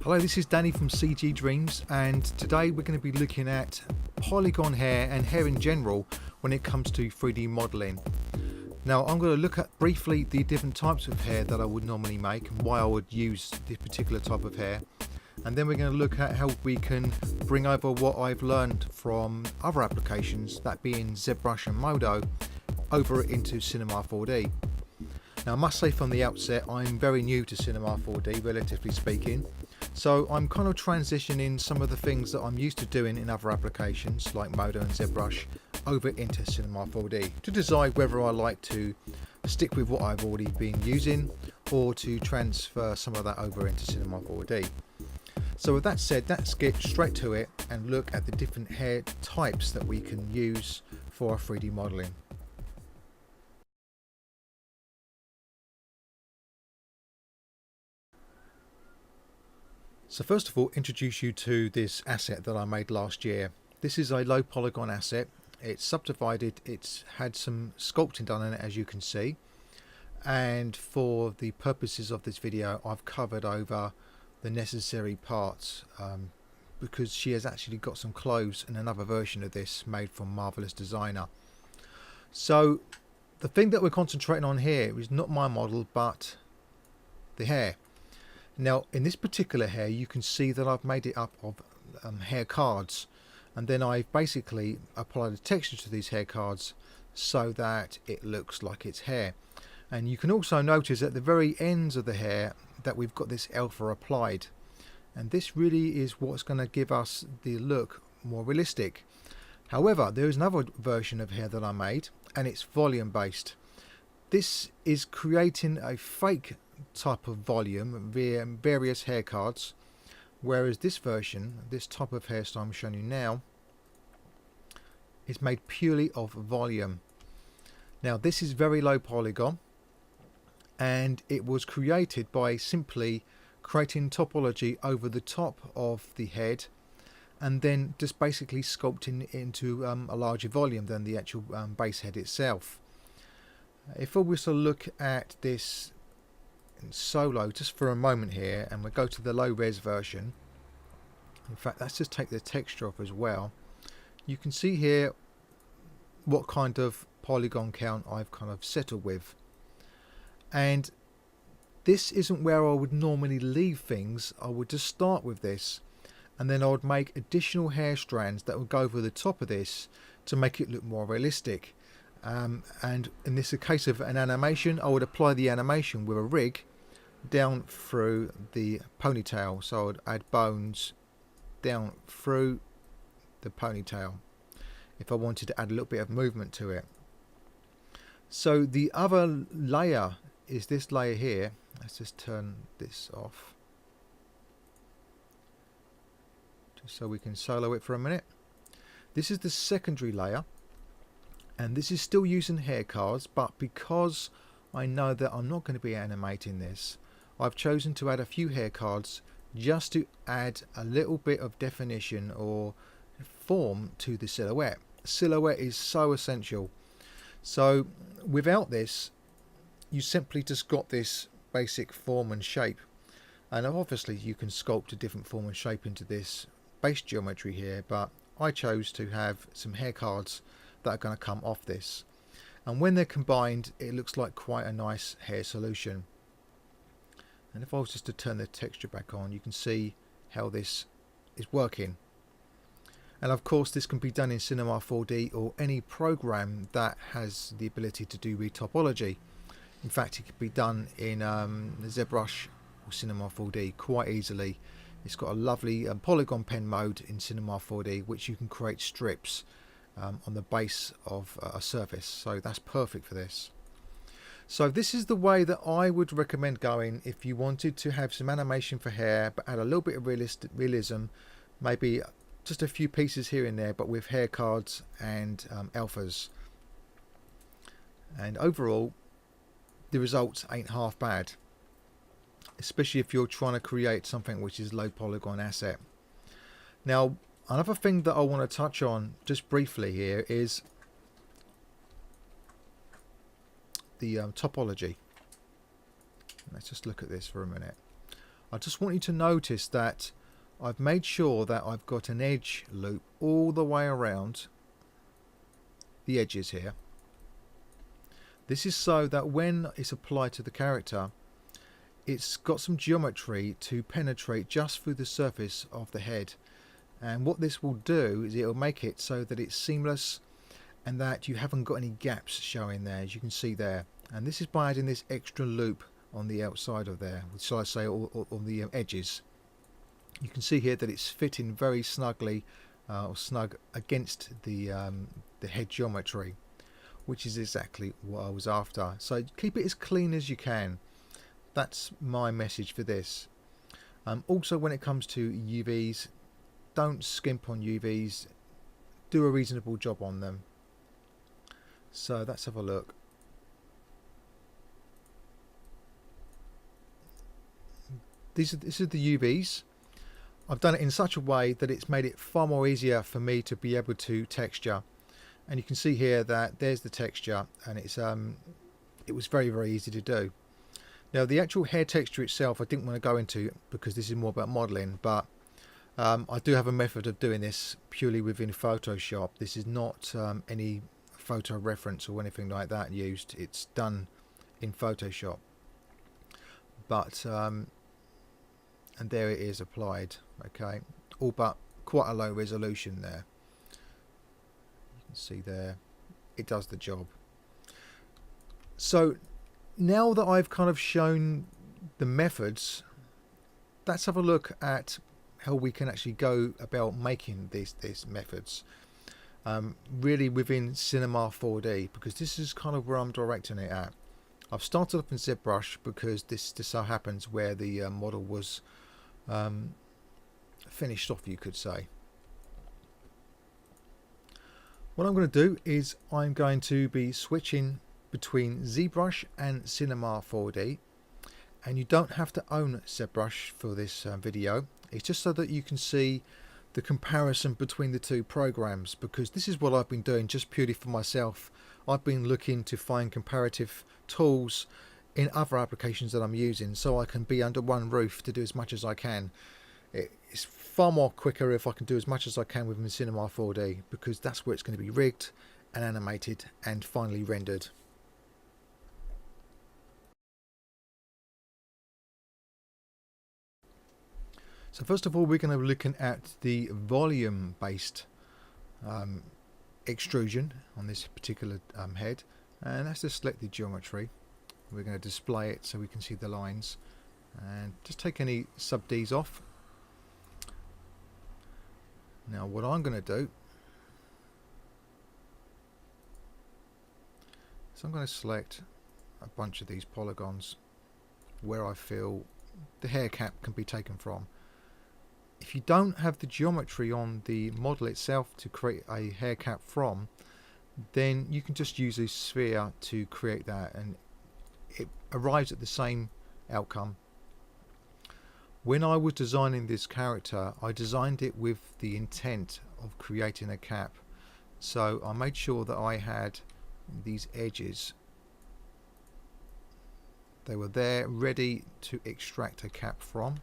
Hello, this is Danny from CG Dreams, and today we're going to be looking at polygon hair and hair in general when it comes to 3D modeling. Now I'm going to look at briefly the different types of hair that I would normally make and why I would use this particular type of hair, and then we're going to look at how we can bring over what I've learned from other applications, that being ZBrush and Modo, over into Cinema 4D. Now I must say from the outset I'm very new to Cinema 4D, relatively speaking. So I'm kind of transitioning some of the things that I'm used to doing in other applications like Modo and ZBrush over into Cinema 4D to decide whether I like to stick with what I've already been using or to transfer some of that over into Cinema 4D. So with that said, let's get straight to it and look at the different hair types that we can use for our 3D modeling. So first of all, introduce you to this asset that I made last year. This is a low polygon asset. It's subdivided, it's had some sculpting done on it, as you can see, and for the purposes of this video I've covered over the necessary parts because she has actually got some clothes in another version of this made from Marvelous Designer. So the thing that we're concentrating on here is not my model but the hair. Now in this particular hair you can see that I've made it up of hair cards, and then I've basically applied a texture to these hair cards so that it looks like it's hair. And you can also notice at the very ends of the hair that we've got this alpha applied, and this really is what's going to give us the look more realistic. However, there is another version of hair that I made, and it's volume based. This is creating a fake type of volume via various hair cards, whereas this version, this type of hairstyle I'm showing you now, is made purely of volume. Now this is very low polygon, and it was created by simply creating topology over the top of the head and then just basically sculpting into a larger volume than the actual base head itself. If I was to look at this in solo just for a moment here, and we'll go to the low res version. In fact, let's just take the texture off as well. You can see here what kind of polygon count I've kind of settled with, and this isn't where I would normally leave things. I would just start with this, and then I would make additional hair strands that would go over the top of this to make it look more realistic. And in this case of an animation, I would apply the animation with a rig down through the ponytail. So I would add bones down through the ponytail if I wanted to add a little bit of movement to it. So the other layer is this layer here. Let's just turn this off just so we can solo it for a minute. This is the secondary layer, and this is still using hair cards, but because I know that I'm not going to be animating this, I've chosen to add a few hair cards just to add a little bit of definition or form to the silhouette. Silhouette is so essential. So without this, you simply just got this basic form and shape, and obviously you can sculpt a different form and shape into this base geometry here, but I chose to have some hair cards that are going to come off this, and when they're combined it looks like quite a nice hair solution. And if I was just to turn the texture back on, you can see how this is working. And of course this can be done in Cinema 4D or any program that has the ability to do retopology. In fact, it could be done in ZBrush or Cinema 4D quite easily. It's got a lovely polygon pen mode in Cinema 4D which you can create strips on the base of a surface, so that's perfect for this. So this is the way that I would recommend going if you wanted to have some animation for hair but add a little bit of realism, maybe just a few pieces here and there, but with hair cards and alphas. And overall the results ain't half bad, especially if you're trying to create something which is low polygon asset. Now another thing that I want to touch on just briefly here is the topology. Let's just look at this for a minute. I just want you to notice that I've made sure that I've got an edge loop all the way around the edges here. This is so that when it's applied to the character, it's got some geometry to penetrate just through the surface of the head. And what this will do is it'll make it so that it's seamless and that you haven't got any gaps showing there, as you can see there. And this is by adding this extra loop on the outside of there, shall I say, on the edges. You can see here that it's fitting very snugly, or snug against the head geometry, which is exactly what I was after. So keep it as clean as you can. That's my message for this. Also, when it comes to UVs, don't skimp on UVs. Do a reasonable job on them. So let's have a look. This is the UVs. I've done it in such a way that it's made it far more easier for me to be able to texture. And you can see here that there's the texture, and it was very, very easy to do. Now the actual hair texture itself I didn't want to go into because this is more about modeling, but I do have a method of doing this purely within Photoshop. This is not any photo reference or anything like that used. It's done in Photoshop. But and there it is applied, okay, all but quite a low resolution there. You can see there it does the job. So now that I've kind of shown the methods, let's have a look at how we can actually go about making these methods really within Cinema 4D, because this is kind of where I'm directing it at. I've started up in ZBrush because this so happens where the model was finished off, you could say. What I'm going to do is I'm going to be switching between ZBrush and Cinema 4D, and you don't have to own ZBrush for this video. It's just so that you can see the comparison between the two programs, because this is what I've been doing just purely for myself. I've been looking to find comparative tools in other applications that I'm using so I can be under one roof to do as much as I can. It's far more quicker if I can do as much as I can within Cinema 4D, because that's where it's going to be rigged and animated and finally rendered. So first of all, we're going to be looking at the volume based extrusion on this particular head, and let's just select the geometry. We're going to display it so we can see the lines, and just take any sub Ds off. Now what I'm going to do is I'm going to select a bunch of these polygons where I feel the hair cap can be taken from. If you don't have the geometry on the model itself to create a hair cap from, then you can just use a sphere to create that, and it arrives at the same outcome. When I was designing this character, I designed it with the intent of creating a cap, so I made sure that I had these edges. They were there ready to extract a cap from.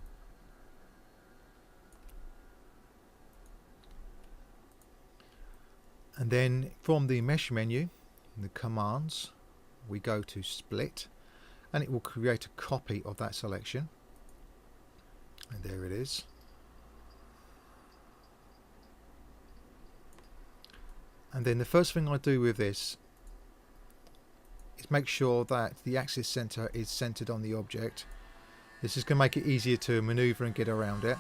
And then from the mesh menu, the commands, we go to split, and it will create a copy of that selection. And there it is. And then the first thing I do with this is make sure that the axis center is centered on the object. This is going to make it easier to maneuver and get around it.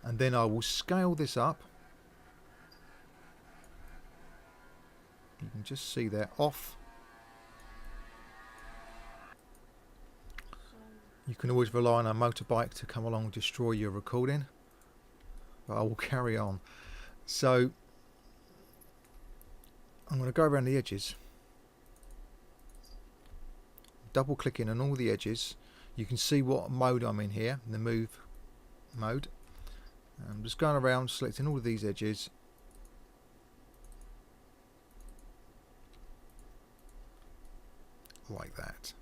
And then I will scale this up. You can just see there off. You can always rely on a motorbike to come along and destroy your recording, but I will carry on. So I'm going to go around the edges, double clicking on all the edges. You can see what mode I'm in here, the move mode. I'm just going around selecting all of these edges, like that.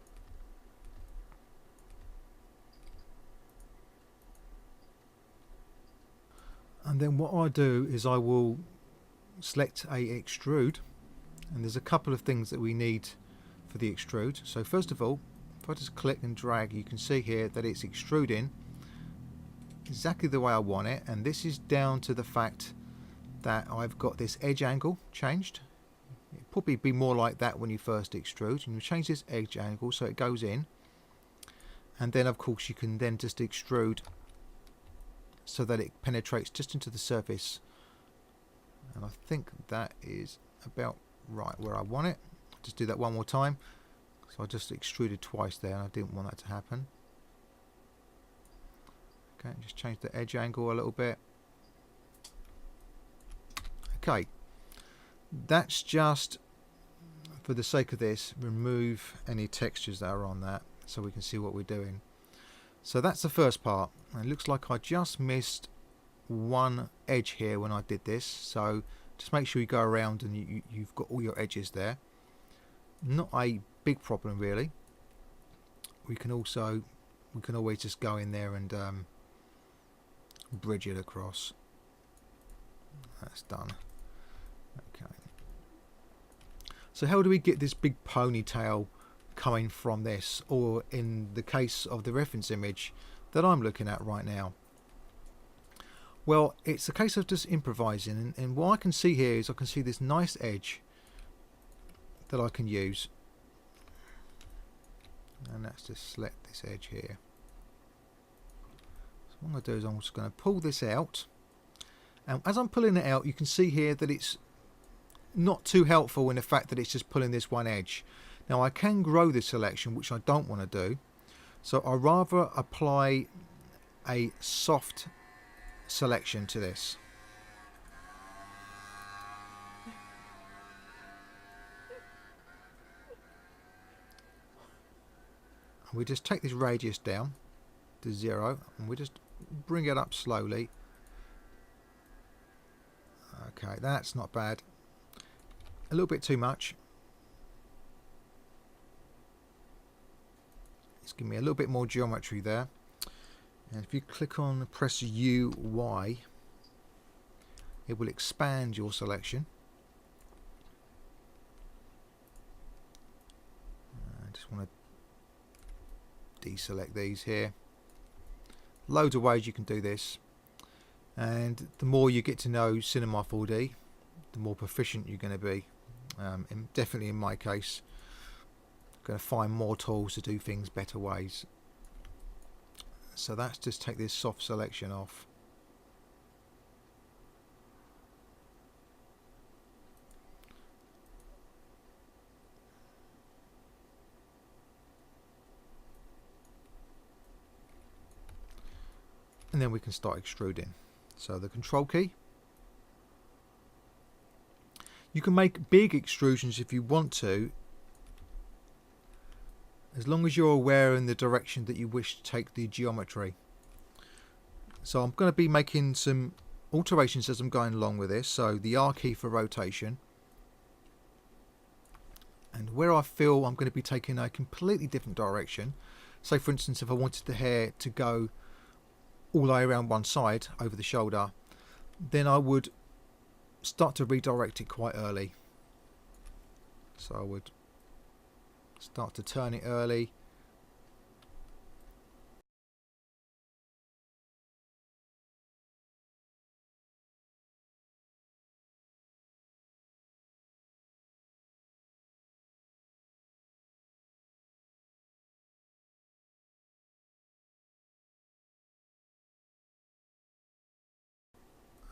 And then what I do is I will select a extrude, and there's a couple of things that we need for the extrude. So first of all, if I just click and drag, you can see here that it's extruding exactly the way I want it, and this is down to the fact that I've got this edge angle changed. It'll probably be more like that when you first extrude, and you change this edge angle so it goes in, and then of course you can then just extrude so that it penetrates just into the surface, and I think that is about right where I want it. Just do that one more time. So I just extruded twice there and I didn't want that to happen. Okay, just change the edge angle a little bit. Okay, that's just for the sake of this, remove any textures that are on that so we can see what we're doing. So that's the first part. And it looks like I just missed one edge here when I did this, so just make sure you go around and you've got all your edges there. Not a big problem really. We can always just go in there and bridge it across. That's done. Okay. So how do we get this big ponytail coming from this, or in the case of the reference image that I'm looking at right now? Well, it's a case of just improvising, and what I can see here is I can see this nice edge that I can use, and let's just select this edge here. So what I'm going to do is I'm just going to pull this out, and as I'm pulling it out you can see here that it's not too helpful in the fact that it's just pulling this one edge. Now I can grow this selection, which I don't want to do, so I'd rather apply a soft selection to this. And we just take this radius down to 0 and we just bring it up slowly. Okay, that's not bad. A little bit too much. Let's give me a little bit more geometry there. And if you click on press U, Y, it will expand your selection. I just want to deselect these here. Loads of ways you can do this, and the more you get to know Cinema 4D, the more proficient you're going to be. Definitely in my case, I'm going to find more tools to do things better ways. So that's just take this soft selection off. And then we can start extruding. So the control key. You can make big extrusions if you want to, as long as you're aware in the direction that you wish to take the geometry. So I'm going to be making some alterations as I'm going along with this. So the R key for rotation, and where I feel I'm going to be taking a completely different direction, say for instance if I wanted the hair to go all the way around one side over the shoulder, then I would start to redirect it quite early. So I would start to turn it early.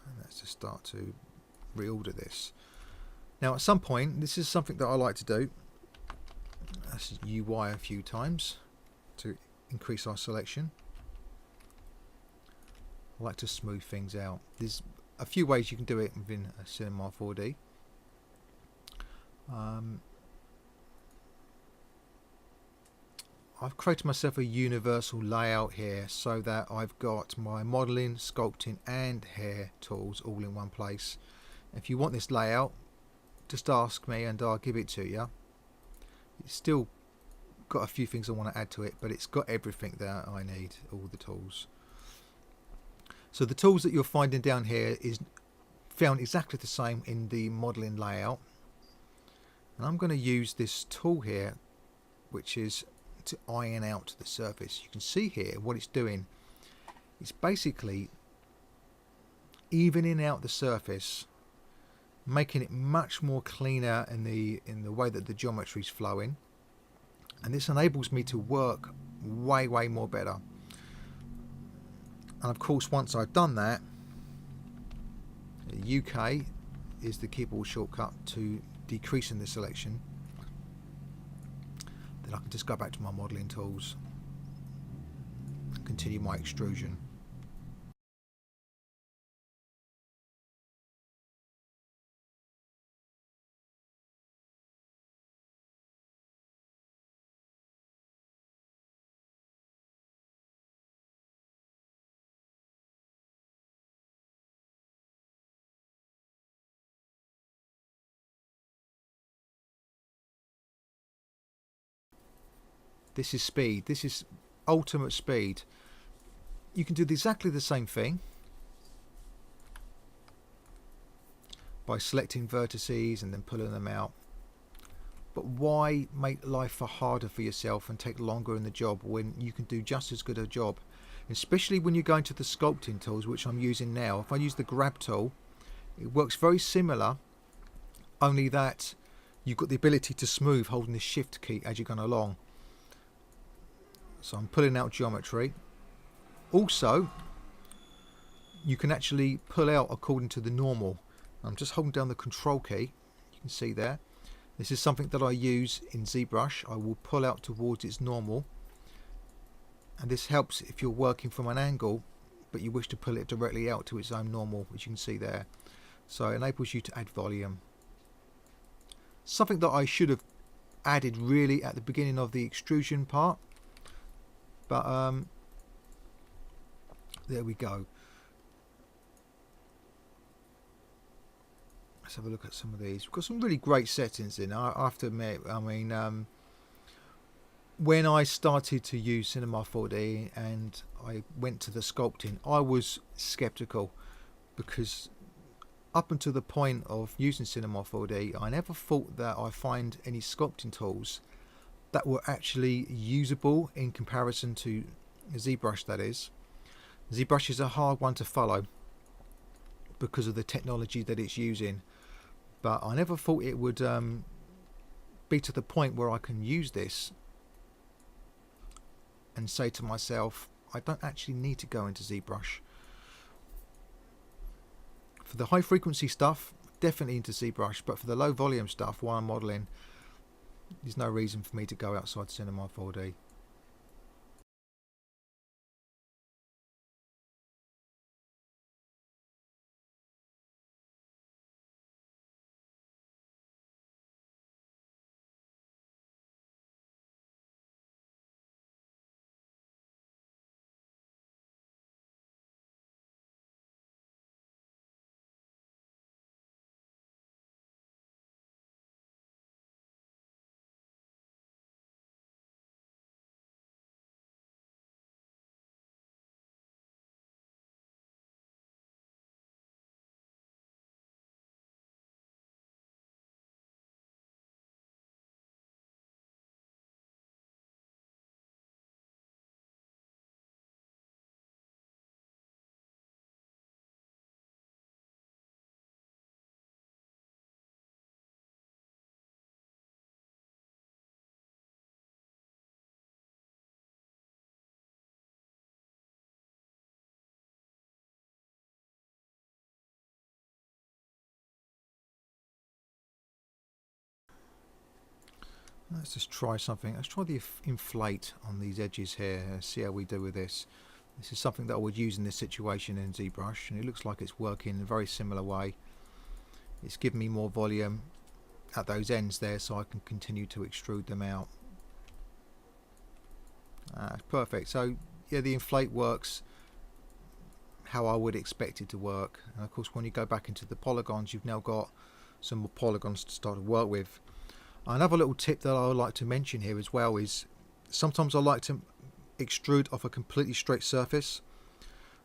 And let's just start to reorder this. Now at some point, this is something that I like to do. Let's UY a few times to increase our selection. I like to smooth things out. There's a few ways you can do it within Cinema 4D. I've created myself a universal layout here so that I've got my modeling, sculpting and hair tools all in one place. If you want this layout, just ask me and I'll give it to you. It's still got a few things I want to add to it, but it's got everything that I need, all the tools. So the tools that you're finding down here is found exactly the same in the modeling layout, and I'm going to use this tool here, which is to iron out the surface. You can see here what it's doing. It's basically evening out the surface, making it much more cleaner in the way that the geometry is flowing, and this enables me to work way more better. And of course, once I've done that, UK is the keyboard shortcut to decreasing the selection. Then I can just go back to my modeling tools and continue my extrusion. This is speed. This is ultimate speed. You can do exactly the same thing by selecting vertices and then pulling them out. But why make life far harder for yourself and take longer in the job when you can do just as good a job? Especially when you're going to the sculpting tools, which I'm using now. If I use the grab tool, it works very similar, only that you've got the ability to smooth holding the shift key as you're going along. So I'm pulling out geometry. Also, you can actually pull out according to the normal. I'm just holding down the control key. You can see there. This is something that I use in ZBrush. I will pull out towards its normal. And this helps if you're working from an angle, but you wish to pull it directly out to its own normal, which you can see there. So it enables you to add volume. Something that I should have added really at the beginning of the extrusion part. But there we go. Let's have a look at some of these. We've got some really great settings in. I have to admit, I mean, when I started to use Cinema 4D and I went to the sculpting, I was skeptical, because up until the point of using Cinema 4D, I never thought that I find any sculpting tools that were actually usable in comparison to ZBrush, that is. ZBrush is a hard one to follow because of the technology that it's using, but I never thought it would be to the point where I can use this and say to myself, I don't actually need to go into ZBrush. For the high frequency stuff, definitely into ZBrush, but for the low volume stuff while I'm modeling, there's no reason for me to go outside Cinema 4D. Let's just try something. Let's try the inflate on these edges here. See how we do with this. This is something that I would use in this situation in ZBrush, and it looks like it's working in a very similar way. It's giving me more volume at those ends there, so I can continue to extrude them out. Perfect. So yeah, the inflate works how I would expect it to work. And of course, when you go back into the polygons, you've now got some more polygons to start to work with. Another little tip that I would like to mention here as well is sometimes I like to extrude off a completely straight surface.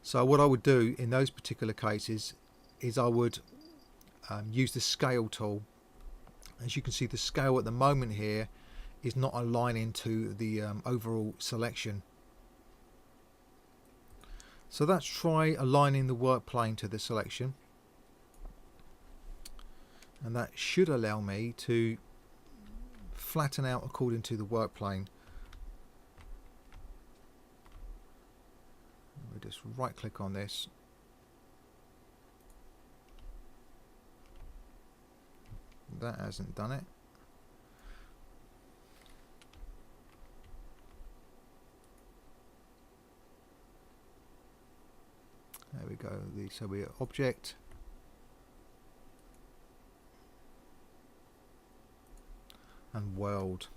So what I would do in those particular cases is I would use the scale tool. As you can see, the scale at the moment here is not aligning to the overall selection. So let's try aligning the work plane to the selection, and that should allow me to flatten out according to the work plane. We just right click on this, that hasn't done it. There we go. So we're object, and world.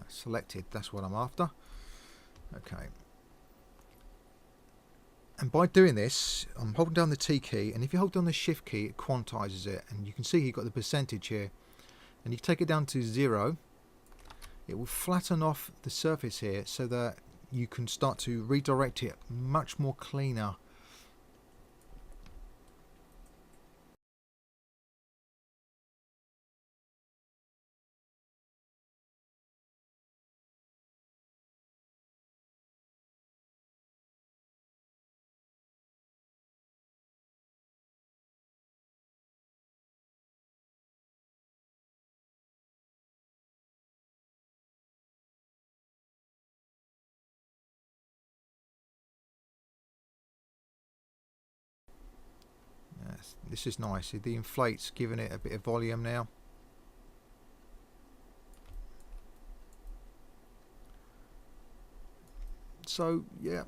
Selected, that's what I'm after. Okay. And by doing this, I'm holding down the T key, and if you hold down the Shift key, it quantizes it, and you can see you've got the percentage here. And you take it down to 0, it will flatten off the surface here so that you can start to redirect it much more cleaner. Yes, this is nice. The inflate's giving it a bit of volume now. So yeah,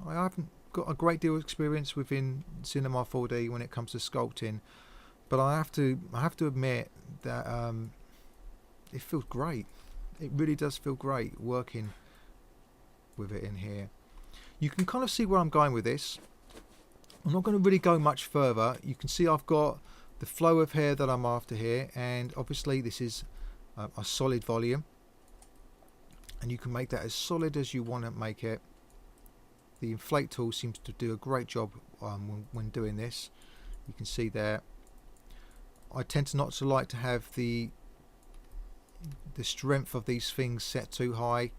I haven't got a great deal of experience within Cinema 4D when it comes to sculpting, but I have to admit that it feels great. It really does feel great working with it in here. You can kind of see where I'm going with this. I'm not going to really go much further. You can see I've got the flow of hair that I'm after here, and obviously this is a solid volume, and you can make that as solid as you want to make it. The inflate tool seems to do a great job when doing this. You can see there. I tend to not to like to have the strength of these things set too high.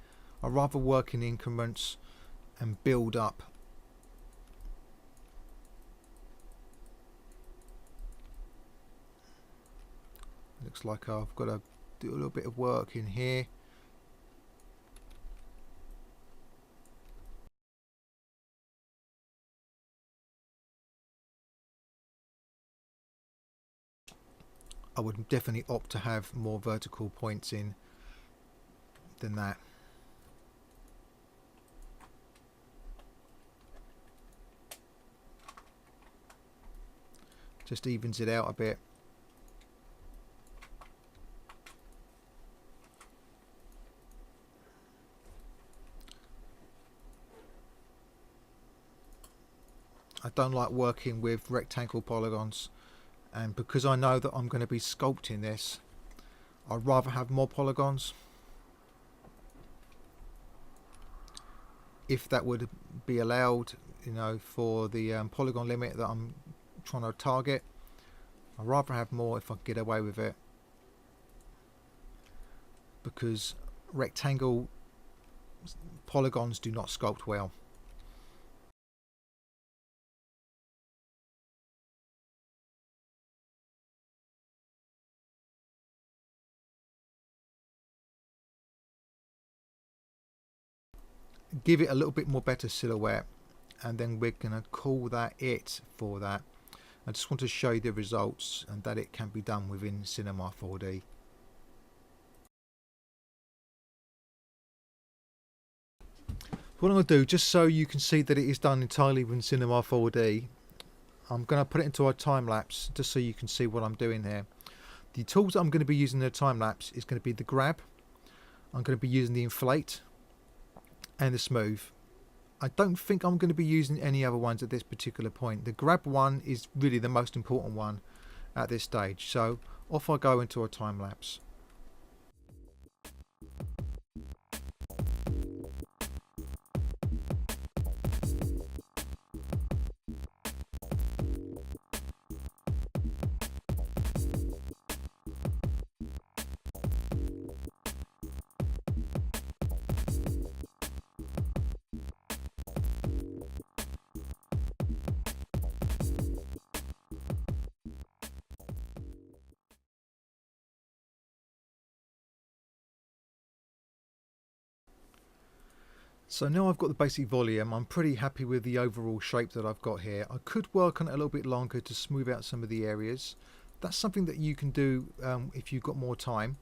I rather work in increments and build up. Looks like I've got to do a little bit of work in here. I would definitely opt to have more vertical points in than that. Just evens it out a bit. I don't like working with rectangle polygons, and because I know that I'm going to be sculpting this, I'd rather have more polygons. If that would be allowed, you know, for the polygon limit that I'm trying to target, I'd rather have more if I can get away with it, because rectangle polygons do not sculpt well. Give it a little bit more better silhouette, and then we're going to call that it for that. I just want to show you the results and that it can be done within Cinema 4D. What I'm going to do, just so you can see that it is done entirely within Cinema 4D, I'm going to put it into a time lapse just so you can see what I'm doing here. The tools that I'm going to be using in the time lapse is going to be the grab, I'm going to be using the inflate and the smooth. I don't think I'm going to be using any other ones at this particular point. The grab one is really the most important one at this stage. So off I go into a time lapse. So now I've got the basic volume, I'm pretty happy with the overall shape that I've got here. I could work on it a little bit longer to smooth out some of the areas. That's something that you can do if you've got more time.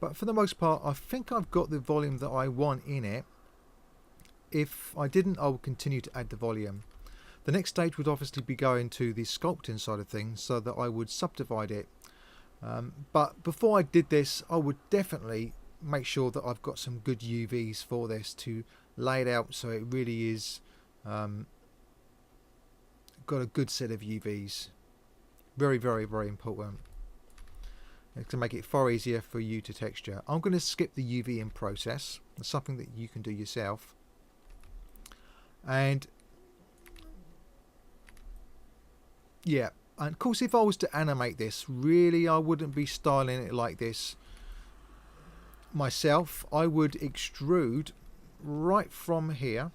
But for the most part, I think I've got the volume that I want in it. If I didn't, I will continue to add the volume. The next stage would obviously be going to the sculpting side of things so that I would subdivide it. But before I did this, I would definitely make sure that I've got some good UVs for this to lay it out so it really is got a good set of UVs. Very, very, very important. To make it far easier for you to texture. I'm going to skip the UV in process. It's something that you can do yourself. And yeah, and of course if I was to animate this, really I wouldn't be styling it like this myself. I would extrude right from here.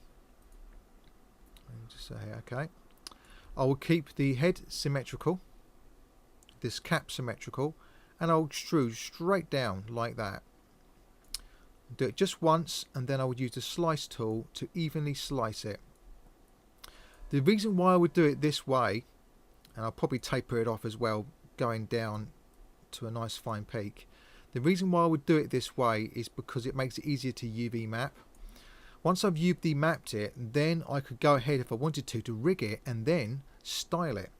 Just say okay. I will keep the head symmetrical, this cap symmetrical, and I'll extrude straight down like that. Do it just once, and then I would use the slice tool to evenly slice it. The reason why I would do it this way, and I'll probably taper it off as well, going down to a nice fine peak. The reason why I would do it this way is because it makes it easier to UV map. Once I've UV mapped it, then I could go ahead if I wanted to rig it and then style it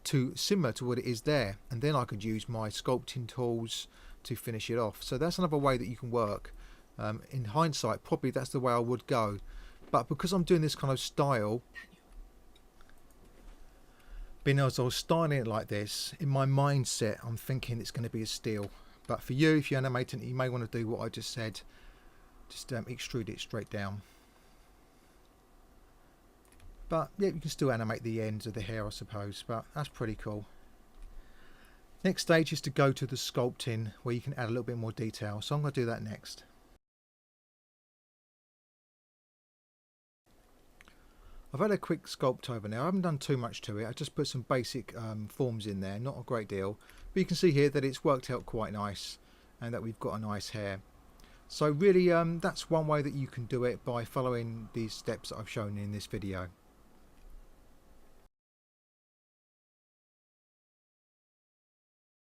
to similar to what it is there, and then I could use my sculpting tools to finish it off. So that's another way that you can work. In hindsight, probably that's the way I would go, but because I'm doing this kind of style, being as I was styling it like this, in my mindset I'm thinking it's going to be a steel. But for you, if you're animating it, you may want to do what I just said, just extrude it straight down. But yeah, you can still animate the ends of the hair, I suppose, but that's pretty cool. Next stage is to go to the sculpting, where you can add a little bit more detail, so I'm going to do that next. I've had a quick sculpt over now. I haven't done too much to it. I just put some basic forms in there, not a great deal, but you can see here that it's worked out quite nice and that we've got a nice hair. So really that's one way that you can do it, by following these steps that I've shown in this video.